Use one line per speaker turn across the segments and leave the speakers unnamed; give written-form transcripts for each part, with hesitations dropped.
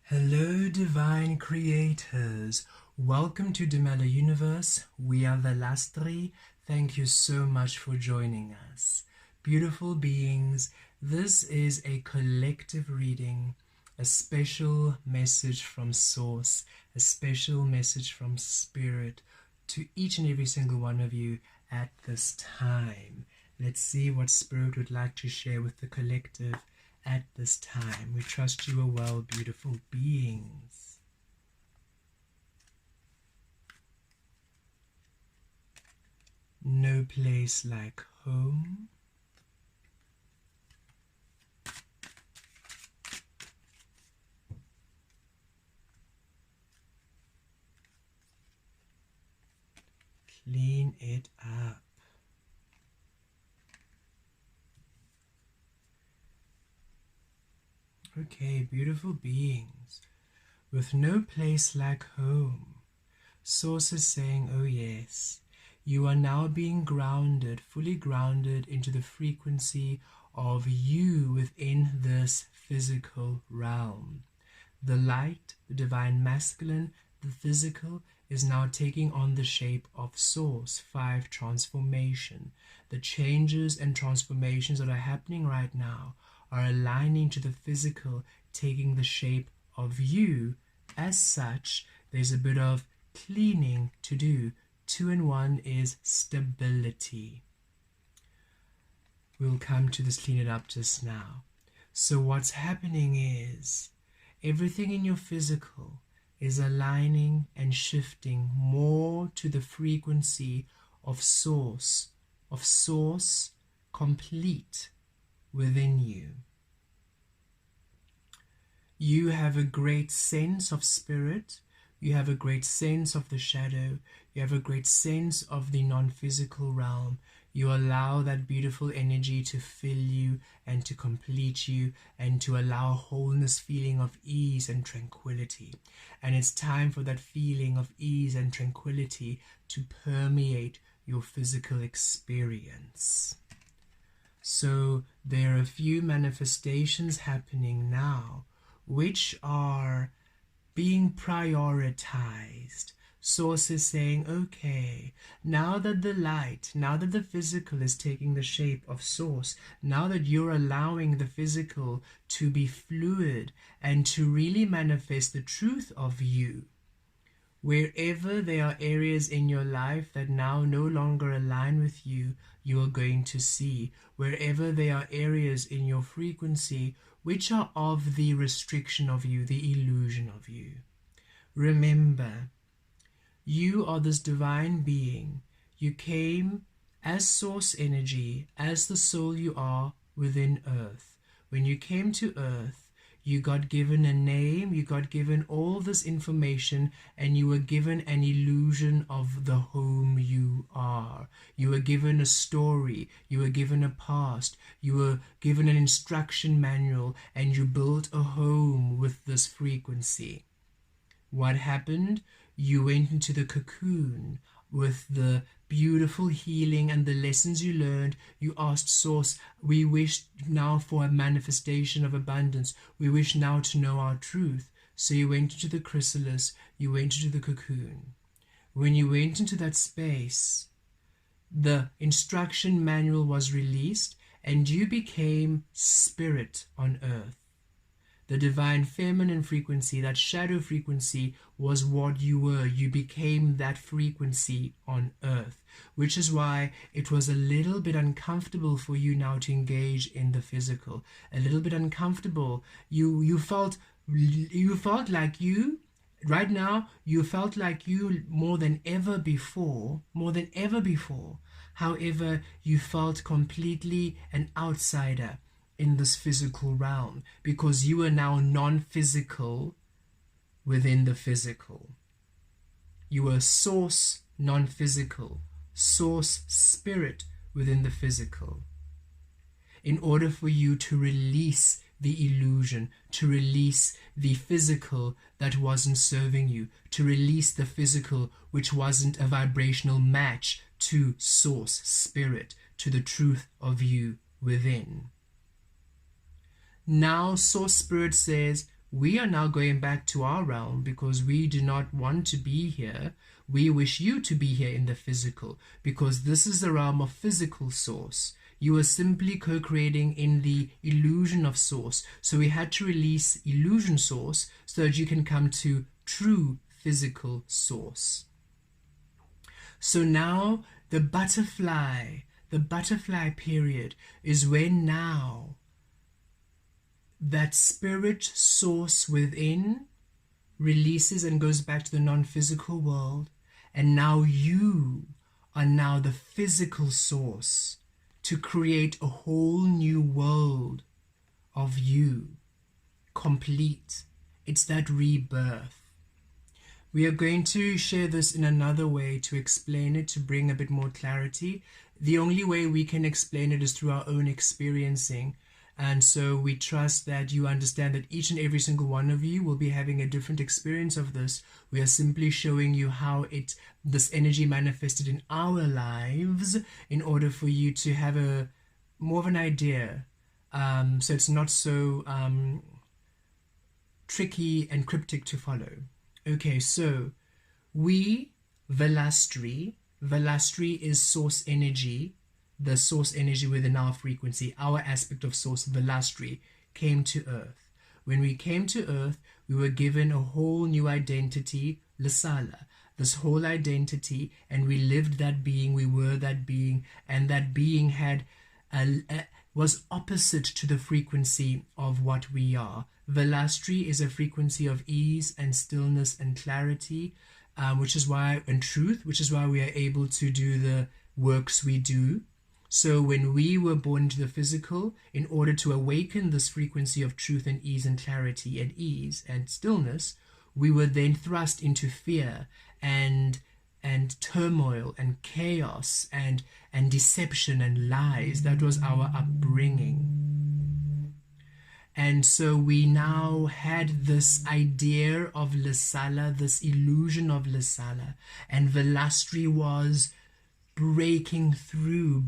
Hello, divine creators. Welcome to Dimela Universe. We are the last three. Thank you so much for joining us. Beautiful beings, this is a collective reading, a special message from Source, a special message from Spirit to each and every single one of you at this time. Let's see what Spirit would like to share with the collective at this time. We trust you are well, beautiful beings. No place like home. Clean it up. Okay, beautiful beings. With no place like home, Source is saying, oh yes, you are now being grounded, fully grounded into the frequency of you within this physical realm. The light, the divine masculine, the physical is now taking on the shape of Source, 5 transformation. The changes and transformations that are happening right now are aligning to the physical, taking the shape of you. As such, there's a bit of cleaning to do. 2 and 1 is stability. We'll come to this clean it up just now. So what's happening is everything in your physical is aligning and shifting more to the frequency of Source complete within you. You have a great sense of spirit, you have a great sense of the shadow, you have a great sense of the non-physical realm. You allow that beautiful energy to fill you and to complete you and to allow a wholeness feeling of ease and tranquility. And it's time for that feeling of ease and tranquility to permeate your physical experience. So there are a few manifestations happening now which are being prioritized. Source is saying, okay, now that the light, now that the physical is taking the shape of Source, now that you're allowing the physical to be fluid and to really manifest the truth of you, wherever there are areas in your life that now no longer align with you, you are going to see. Wherever there are areas in your frequency which are of the restriction of you, the illusion of you. Remember, you are this divine being. You came as Source energy, as the soul you are within Earth. When you came to Earth, you got given a name, you got given all this information, and you were given an illusion of the home you are. You were given a story, you were given a past, you were given an instruction manual, and you built a home with this frequency. What happened? You went into the cocoon with the beautiful healing and the lessons you learned. You asked Source, we wish now for a manifestation of abundance. We wish now to know our truth. So you went into the chrysalis, you went into the cocoon. When you went into that space, the instruction manual was released and you became spirit on earth. The divine feminine frequency, that shadow frequency, was what you were. You became that frequency on earth, which is why it was a little bit uncomfortable for you now to engage in the physical. A little bit uncomfortable. You felt like you, right now, you felt like you more than ever before. However, you felt completely an outsider in this physical realm, because you are now non-physical within the physical. You are Source non-physical, Source spirit within the physical. In order for you to release the illusion, to release the physical that wasn't serving you, to release the physical which wasn't a vibrational match to Source spirit, to the truth of you within. Now Source Spirit says, we are now going back to our realm because we do not want to be here. We wish you to be here in the physical, because this is the realm of physical source. You are simply co-creating in the illusion of source. So we had to release illusion source so that you can come to true physical source. So now the butterfly period is when now that spirit source within releases and goes back to the non-physical world, and now you are now the physical source to create a whole new world of you, complete. It's that rebirth. We are going to share this in another way to explain it, to bring a bit more clarity. The only way we can explain it is through our own experiencing. And so we trust that you understand that each and every single one of you will be having a different experience of this. We are simply showing you how this energy manifested in our lives in order for you to have more of an idea. So it's not so tricky and cryptic to follow. Okay, so Velastri is source energy. The source energy within our frequency, our aspect of source, Velastri, came to earth. When we came to earth, we were given a whole new identity, Lisala, this whole identity, and we lived that being, we were that being, and that being was opposite to the frequency of what we are. Velastri is a frequency of ease and stillness and clarity, which is why we are able to do the works we do. So when we were born into the physical, in order to awaken this frequency of truth and ease and clarity and ease and stillness, we were then thrust into fear and turmoil and chaos and deception and lies. That was our upbringing. And so we now had this idea of Lisala, this illusion of Lisala, and Velastri was breaking through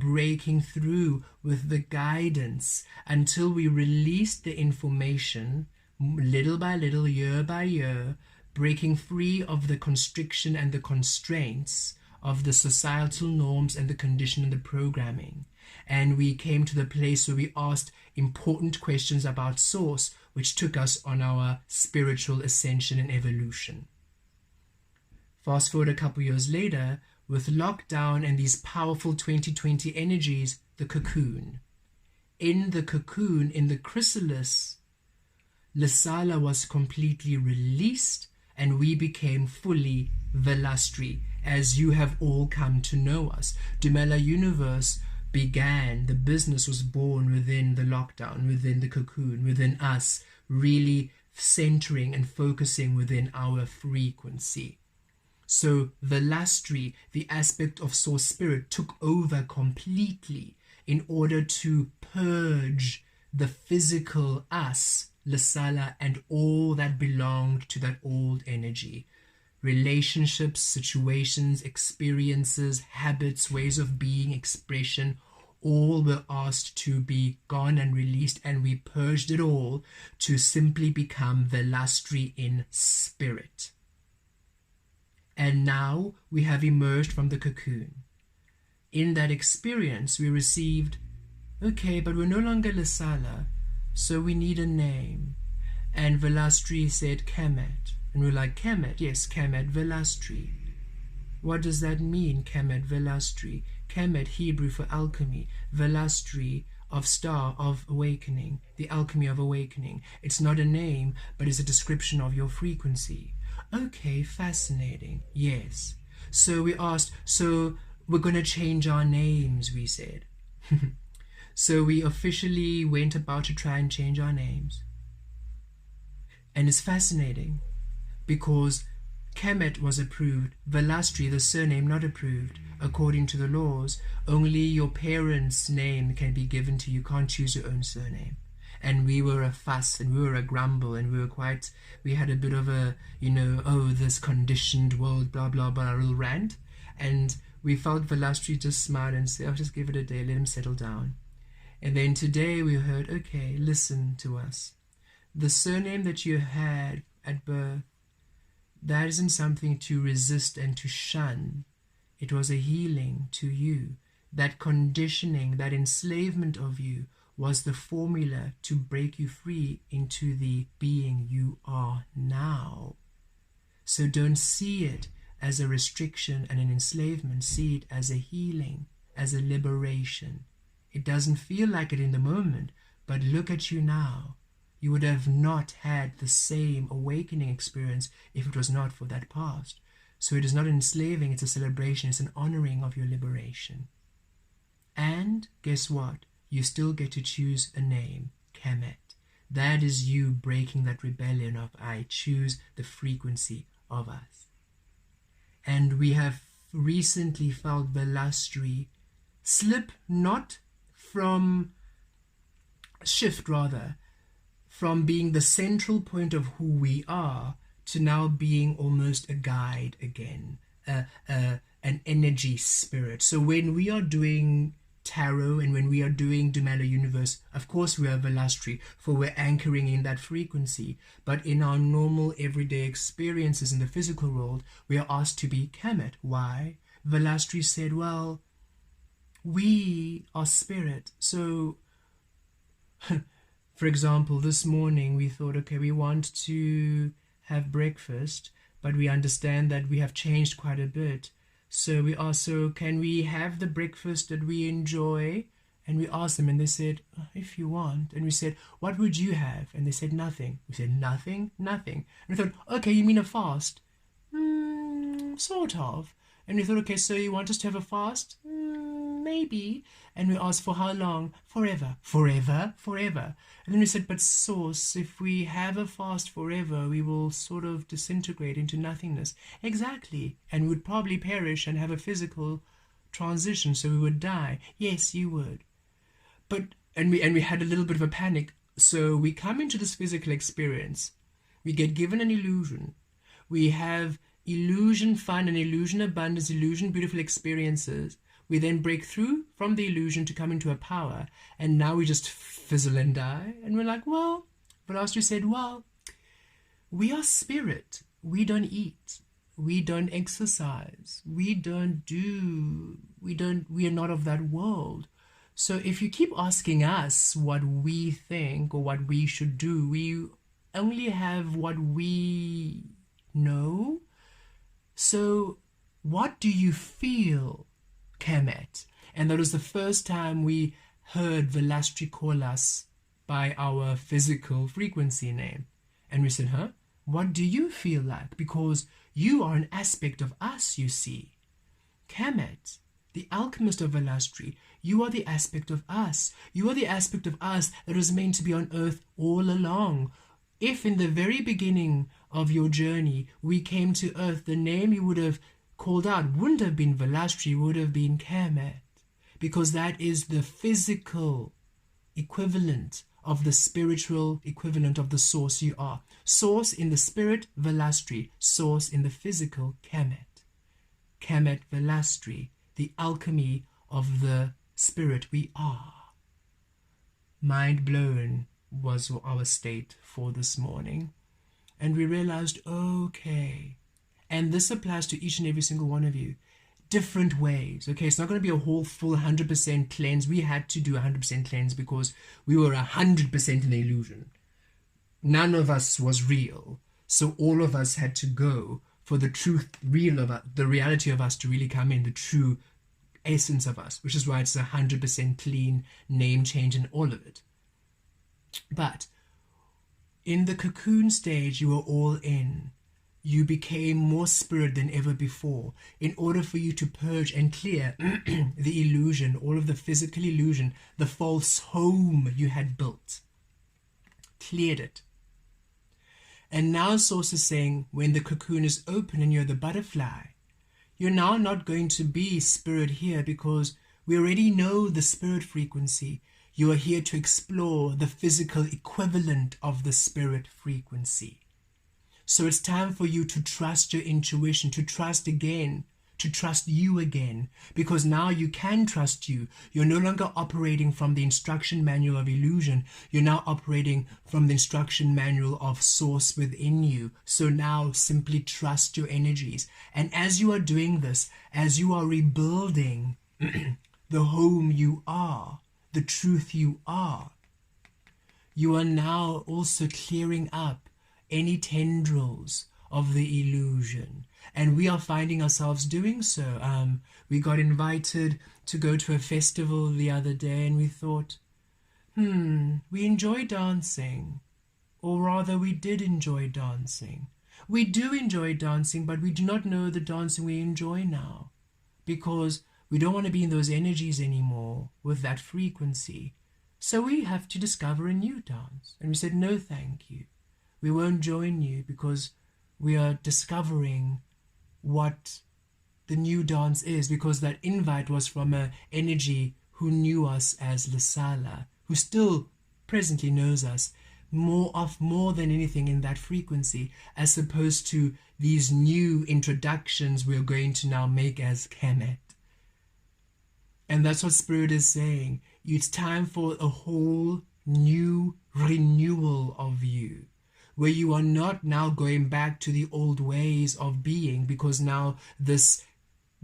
with the guidance until we released the information little by little, year by year, breaking free of the constriction and the constraints of the societal norms and the condition and the programming. And we came to the place where we asked important questions about source, which took us on our spiritual ascension and evolution. Fast forward a couple years later, with lockdown and these powerful 2020 energies, the cocoon. In the cocoon, in the chrysalis, Lisala was completely released and we became fully Velastri, as you have all come to know us. Dumela Universe began, the business was born within the lockdown, within the cocoon, within us, really centering and focusing within our frequency. So Velastri, the aspect of source spirit, took over completely in order to purge the physical us, Lisala, and all that belonged to that old energy. Relationships, situations, experiences, habits, ways of being, expression, all were asked to be gone and released, and we purged it all to simply become Velastri in spirit. And now we have emerged from the cocoon. In that experience, we received, okay, but we're no longer Lisala, so we need a name. And Velastri said Kemet. And we're like, Kemet? Yes, Kemet Velastri. What does that mean, Kemet Velastri? Kemet, Hebrew for alchemy. Velastri, of star, of awakening. The alchemy of awakening. It's not a name, but it's a description of your frequency. Okay, fascinating. Yes. So we asked, so we're going to change our names, we said. So we officially went about to try and change our names. And it's fascinating because Kemet was approved, Velastri, the surname, not approved. According to the laws, only your parents' name can be given to you. You can't choose your own surname. And we were a fuss and we were a grumble and we had a bit of a, this conditioned world, blah, blah, blah, little rant. And we felt Velastri just smile and say, just give it a day, let him settle down. And then today we heard, okay, listen to us. The surname that you had at birth, that isn't something to resist and to shun. It was a healing to you. That conditioning, that enslavement of you was the formula to break you free into the being you are now. So don't see it as a restriction and an enslavement. See it as a healing, as a liberation. It doesn't feel like it in the moment, but look at you now. You would have not had the same awakening experience if it was not for that past. So it is not enslaving, it's a celebration, it's an honoring of your liberation. And guess what? You still get to choose a name, Kemet. That is you breaking that rebellion of I choose the frequency of us. And we have recently felt Velastri slip, not from, shift rather, from being the central point of who we are to now being almost a guide again, an energy spirit. So when we are doing tarot and when we are doing Dumelo Universe, of course we are Velastri, for we're anchoring in that frequency. But in our normal everyday experiences in the physical world, we are asked to be Kemet. Why? Velastri said, well, we are spirit. So, for example, this morning we thought, okay, we want to have breakfast, but we understand that we have changed quite a bit. So we asked, so can we have the breakfast that we enjoy? And we asked them and they said, if you want. And we said, what would you have? And they said, nothing. We said, nothing, nothing. And we thought, okay, you mean a fast? Sort of. And we thought, okay, so you want us to have a fast? Maybe. And we asked, for how long? Forever. Forever? Forever. And then we said, but source, if we have a fast forever, we will sort of disintegrate into nothingness. Exactly. And we would probably perish and have a physical transition, so we would die. Yes, you would. But, and we had a little bit of a panic. So we come into this physical experience. We get given an illusion. We have illusion fun and illusion abundance, illusion beautiful experiences. We then break through from the illusion to come into a power, and now we just fizzle and die. And we're like, well, Velastri said, well, we are spirit. We don't eat. We don't exercise. We are not of that world. So if you keep asking us what we think or what we should do, we only have what we know. So what do you feel, Kemet? And that was the first time we heard Velastri call us by our physical frequency name. And we said, huh? What do you feel like? Because you are an aspect of us, you see. Kemet, the alchemist of Velastri, you are the aspect of us. You are the aspect of us that was meant to be on earth all along. If in the very beginning of your journey we came to earth, the name you would have called out wouldn't have been Velastri, would have been Kemet, because that is the physical equivalent of the spiritual equivalent of the source you are. Source in the spirit, Velastri. Source in the physical, Kemet. Kemet Velastri, the alchemy of the spirit we are. Mind blown was our state for this morning. And we realized, okay, and this applies to each and every single one of you. Different ways. Okay, it's not going to be a whole full 100% cleanse. We had to do 100% cleanse because we were 100% in the illusion. None of us was real. So all of us had to go for the truth, real of us, the reality of us to really come in, the true essence of us, which is why it's 100% clean, name change and all of it. But in the cocoon stage, you were all in. You became more spirit than ever before in order for you to purge and clear the illusion, all of the physical illusion, the false home you had built. Cleared it. And now Source is saying, when the cocoon is open and you're the butterfly, you're now not going to be spirit here because we already know the spirit frequency. You are here to explore the physical equivalent of the spirit frequency. So it's time for you to trust your intuition, to trust again, to trust you again, because now you can trust you. You're no longer operating from the instruction manual of illusion. You're now operating from the instruction manual of source within you. So now simply trust your energies. And as you are doing this, as you are rebuilding the home you are, the truth you are now also clearing up any tendrils of the illusion. And we are finding ourselves doing so. We got invited to go to a festival the other day, and we thought, we enjoy dancing. Or rather, we did enjoy dancing. We do enjoy dancing, but we do not know the dancing we enjoy now, because we don't want to be in those energies anymore with that frequency. So we have to discover a new dance. And we said, no, thank you. We won't join you because we are discovering what the new dance is, because that invite was from an energy who knew us as Lasala, who still presently knows us more than anything in that frequency, as opposed to these new introductions we're going to now make as Kemet. And that's what Spirit is saying. It's time for a whole new renewal of you, where you are not now going back to the old ways of being, because now this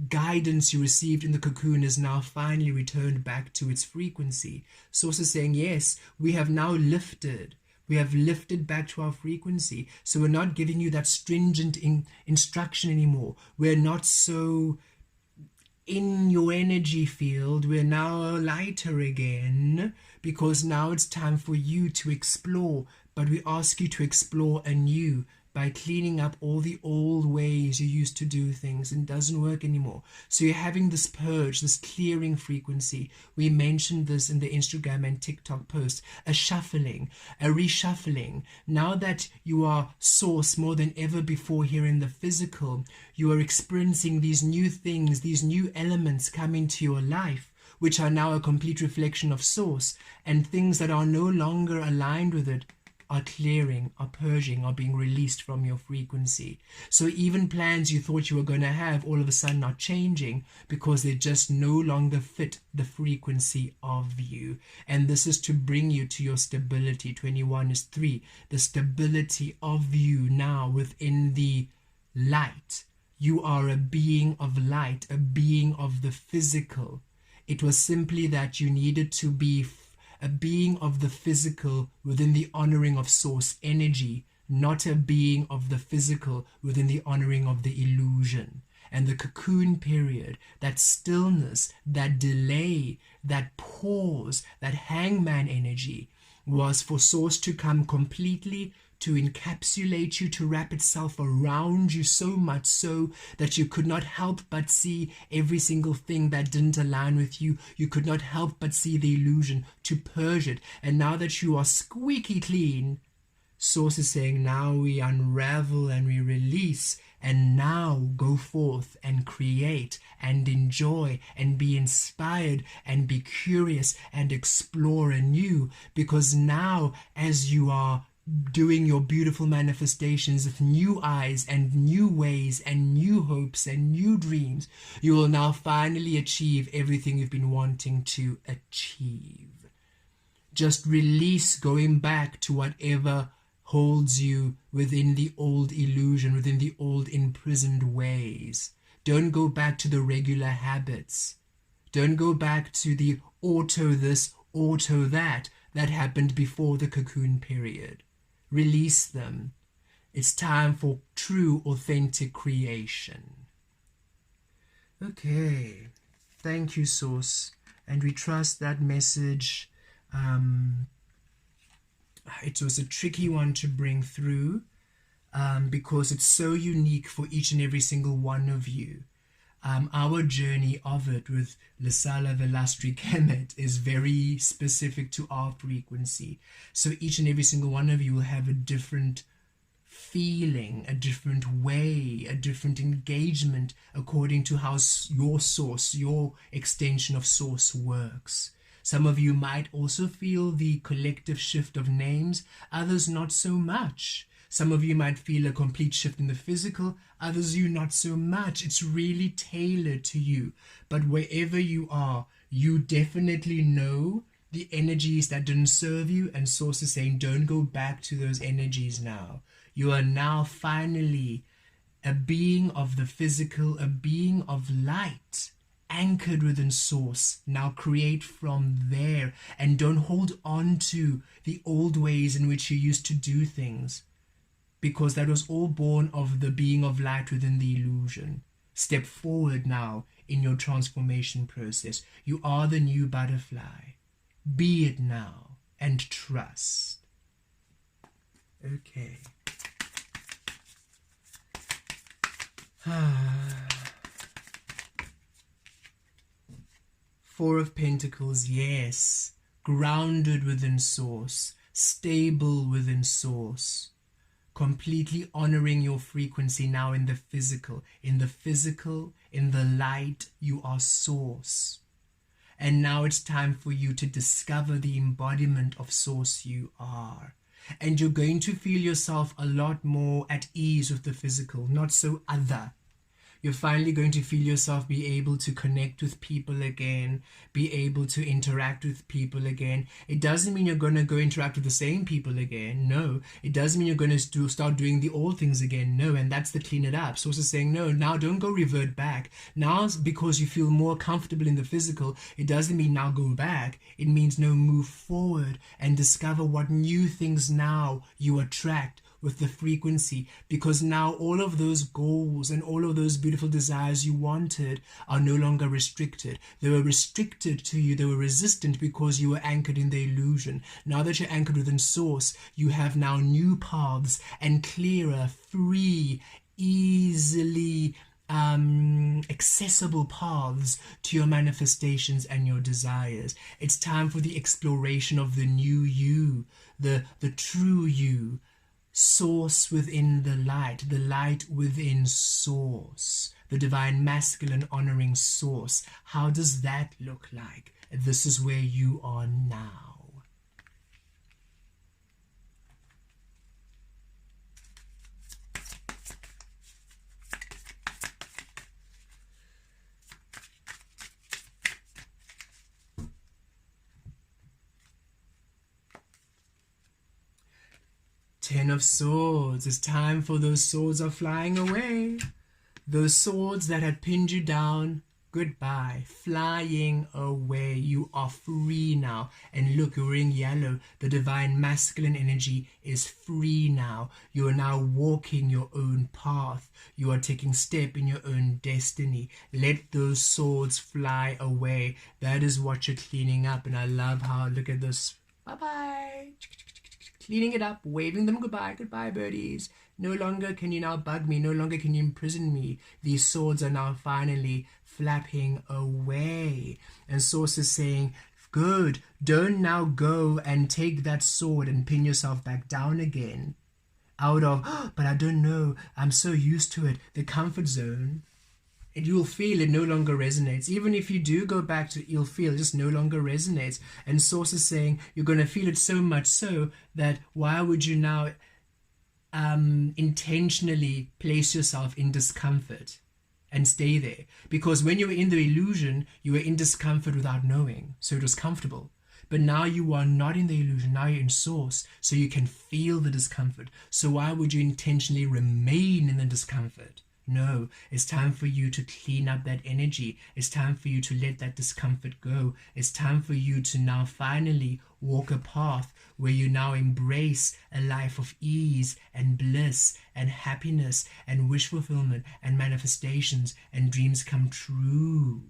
guidance you received in the cocoon is now finally returned back to its frequency. Source is saying, yes, we have now lifted. We have lifted back to our frequency. So we're not giving you that stringent instruction anymore. We're not so in your energy field. We're now lighter again, because now it's time for you to explore. But we ask you to explore anew by cleaning up all the old ways you used to do things, and it doesn't work anymore. So you're having this purge, this clearing frequency. We mentioned this in the Instagram and TikTok post. A shuffling, a reshuffling. Now that you are source more than ever before here in the physical, you are experiencing these new things, these new elements come into your life, which are now a complete reflection of source, and things that are no longer aligned with it are clearing, are purging, are being released from your frequency. So even plans you thought you were going to have all of a sudden are changing, because they just no longer fit the frequency of you. And this is to bring you to your stability. 21 is 3. The stability of you now within the light. You are a being of light, a being of the physical. It was simply that you needed to be a being of the physical within the honoring of source energy, not a being of the physical within the honoring of the illusion. And the cocoon period, that stillness, that delay, that pause, that hangman energy, was for source to come completely, to encapsulate you, to wrap itself around you, so much so that you could not help but see every single thing that didn't align with you. You could not help but see the illusion, to purge it. And now that you are squeaky clean, Source is saying, now we unravel and we release, and now go forth and create and enjoy and be inspired and be curious and explore anew. Because now, as you are doing your beautiful manifestations with new eyes and new ways and new hopes and new dreams, you will now finally achieve everything you've been wanting to achieve. Just release going back to whatever holds you within the old illusion, within the old imprisoned ways. Don't go back to the regular habits. Don't go back to the auto this, auto that happened before the cocoon period. Release them. It's time for true, authentic creation. Okay. Thank you, Source. And we trust that message. It was a tricky one to bring through because it's so unique for each and every single one of you. Our journey of it with Lasala Velastri Kemet is very specific to our frequency. So each and every single one of you will have a different feeling, a different way, a different engagement according to how your source, your extension of source works. Some of you might also feel the collective shift of names, others not so much. Some of you might feel a complete shift in the physical, others you not so much. It's really tailored to you. But wherever you are, you definitely know the energies that didn't serve you, and Source is saying don't go back to those energies now. You are now finally a being of the physical, a being of light, anchored within Source. Now create from there, and don't hold on to the old ways in which you used to do things, because that was all born of the being of light within the illusion. Step forward now in your transformation process. You are the new butterfly. Be it now and trust. Okay. Four of Pentacles, yes. Grounded within Source. Stable within Source. Completely honoring your frequency now in the physical. In the physical, in the light, you are Source. And now it's time for you to discover the embodiment of Source you are. And you're going to feel yourself a lot more at ease with the physical, not so other. You're finally going to feel yourself be able to connect with people again, be able to interact with people again. It doesn't mean you're going to go interact with the same people again. No. It doesn't mean you're going to start doing the old things again. No. And that's the clean it up. Source is saying, no, now don't go revert back. Now, because you feel more comfortable in the physical, it doesn't mean now go back. It means no, move forward and discover what new things now you attract with the frequency, because now all of those goals and all of those beautiful desires you wanted are no longer restricted. They were restricted to you. They were resistant because you were anchored in the illusion. Now that you're anchored within Source, you have now new paths and clearer, free, easily accessible paths to your manifestations and your desires. It's time for the exploration of the new you, the true you. Source within the light within Source, the divine masculine honoring Source. How does that look like? This is where you are now. Ten of Swords. It's time for those swords are flying away. Those swords that had pinned you down, goodbye, flying away. You are free now. And look, you're wearing yellow. The divine masculine energy is free now. You are now walking your own path. You are taking step in your own destiny. Let those swords fly away. That is what you're cleaning up. And I love how, look at this. Bye-bye. Cleaning it up, waving them goodbye. Goodbye, birdies. No longer can you now bug me. No longer can you imprison me. These swords are now finally flapping away. And Source is saying, good. Don't now go and take that sword and pin yourself back down again. Out of, oh, but I don't know. I'm so used to it. The comfort zone. And you'll feel it no longer resonates. Even if you do go back to it, you'll feel it just no longer resonates. And Source is saying you're going to feel it so much so that why would you now intentionally place yourself in discomfort and stay there? Because when you were in the illusion, you were in discomfort without knowing. So it was comfortable. But now you are not in the illusion. Now you're in Source. So you can feel the discomfort. So why would you intentionally remain in the discomfort? No, it's time for you to clean up that energy. It's time for you to let that discomfort go. It's time for you to now finally walk a path where you now embrace a life of ease and bliss and happiness and wish fulfillment and manifestations and dreams come true.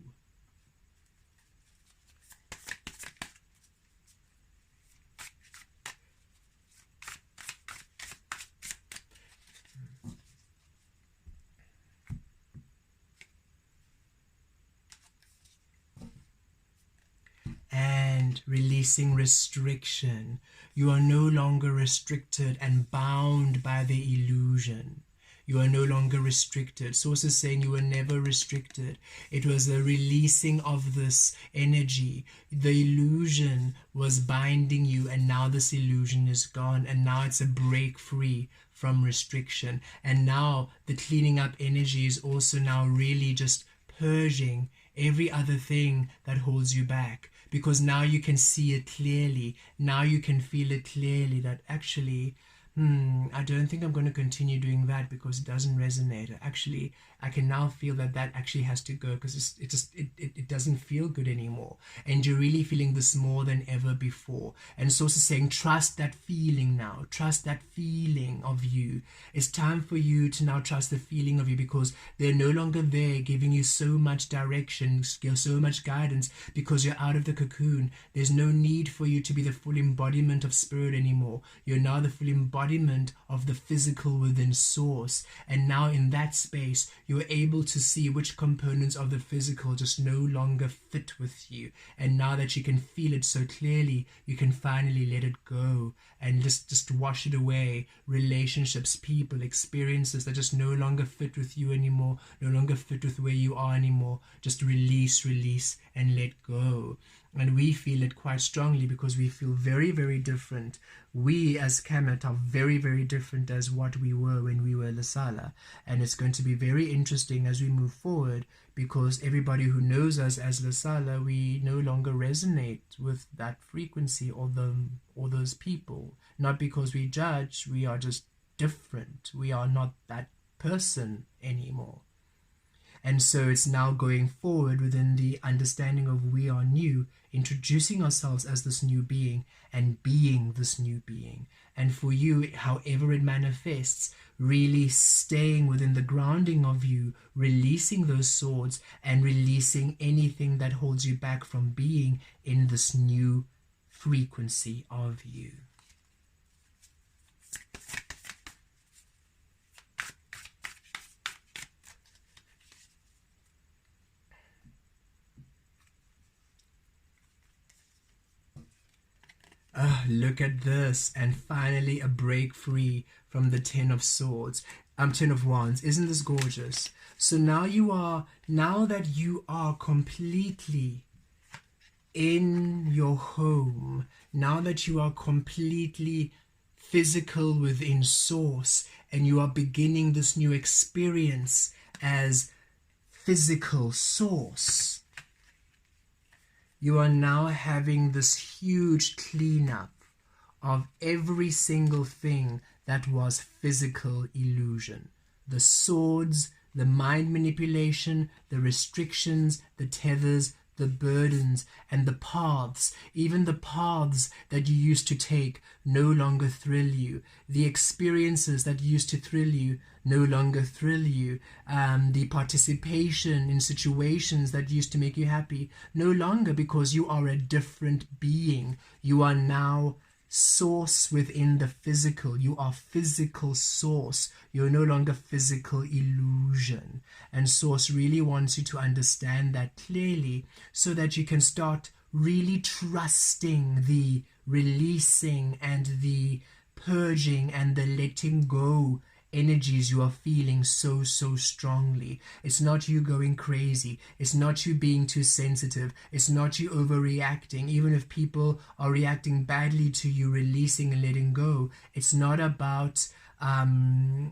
And releasing restriction. You are no longer restricted and bound by the illusion. You are no longer restricted. Source is saying you were never restricted. It was a releasing of this energy. The illusion was binding you, and now this illusion is gone, and now it's a break free from restriction. And now the cleaning up energy is also now really just purging every other thing that holds you back, because now you can see it clearly. Now you can feel it clearly that actually, I don't think I'm going to continue doing that because it doesn't resonate. Actually, I can now feel that that actually has to go because it doesn't feel good anymore. And you're really feeling this more than ever before. And so it's saying, trust that feeling now. Trust that feeling of you. It's time for you to now trust the feeling of you, because they're no longer there giving you so much direction, so much guidance, because you're out of the cocoon. There's no need for you to be the full embodiment of spirit anymore. You're now the full embodiment of the physical within source. And now in that space, you're able to see which components of the physical just no longer fit with you. And now that you can feel it so clearly, you can finally let it go and just wash it away. Relationships, people, experiences that just no longer fit with you anymore, no longer fit with where you are anymore. Just release, and let go. And we feel it quite strongly because we feel very, very different. We as Kemet are very, very different as what we were when we were Lasala. And it's going to be very interesting as we move forward, because everybody who knows us as Lasala, we no longer resonate with that frequency or those people. Not because we judge, we are just different. We are not that person anymore. And so it's now going forward within the understanding of we are new, introducing ourselves as this new being and being this new being. And for you, however it manifests, really staying within the grounding of you, releasing those swords and releasing anything that holds you back from being in this new frequency of you. Look at this, and finally a break free from the 10 of swords, 10 of wands. Isn't this gorgeous? So now that you are completely in your home, now that you are completely physical within source, and you are beginning this new experience as physical source, you are now having this huge cleanup of every single thing that was physical illusion. The swords, the mind manipulation, the restrictions, the tethers, the burdens, and the paths, even the paths that you used to take no longer thrill you. The experiences that used to thrill you no longer thrill you. The participation in situations that used to make you happy no longer, because you are a different being. You are now source within the physical. You are physical source. You're no longer physical illusion. And source really wants you to understand that clearly, so that you can start really trusting the releasing and the purging and the letting go energies you are feeling so strongly. It's not you going crazy. It's not you being too sensitive. It's not you overreacting. Even if people are reacting badly to you, releasing and letting go. It's not about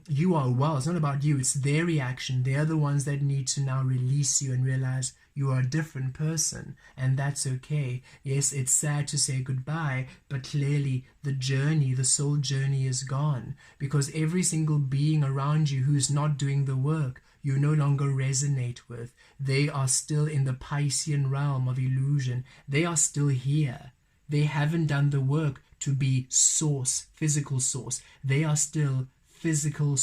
you are well. It's not about you. It's their reaction. They're the ones that need to now release you and realize you are a different person, and that's okay. Yes, it's sad to say goodbye, but clearly the journey, the soul journey, is gone, because every single being around you who's not doing the work, you no longer resonate with. They are still in the Piscean realm of illusion. They are still here. They haven't done the work to be source, physical source. They are still physical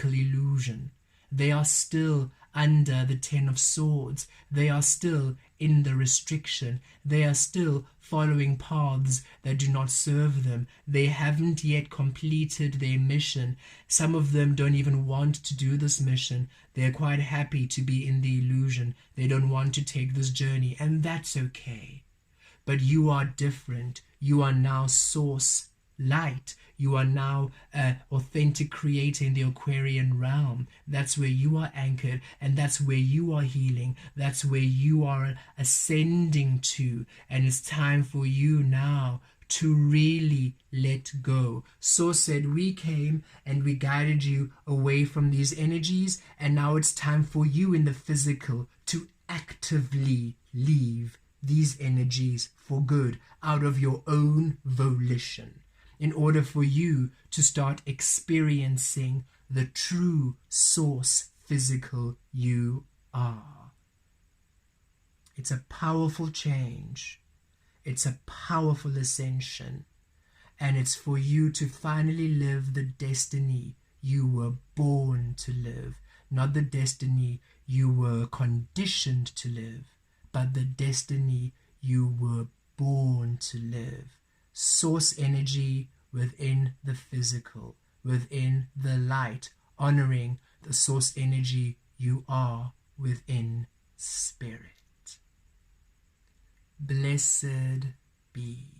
illusion. They are still under the 10 of swords. They are still in the restriction. They are still following paths that do not serve them. They haven't yet completed their mission. Some of them don't even want to do this mission. They're quite happy to be in the illusion. They don't want to take this journey, and that's okay. But you are different. You are now source light. You are now an authentic creator in the Aquarian realm. That's where you are anchored, and that's where you are healing. That's where you are ascending to, and it's time for you now to really let go. Source said we came and we guided you away from these energies, and now it's time for you in the physical to actively leave these energies for good out of your own volition, in order for you to start experiencing the true source physical you are. It's a powerful change. It's a powerful ascension, and it's for you to finally live the destiny you were born to live, not the destiny you were conditioned to live, but the destiny you were born to live. Source energy within the physical, within the light, honoring the source energy you are within spirit. Blessed be.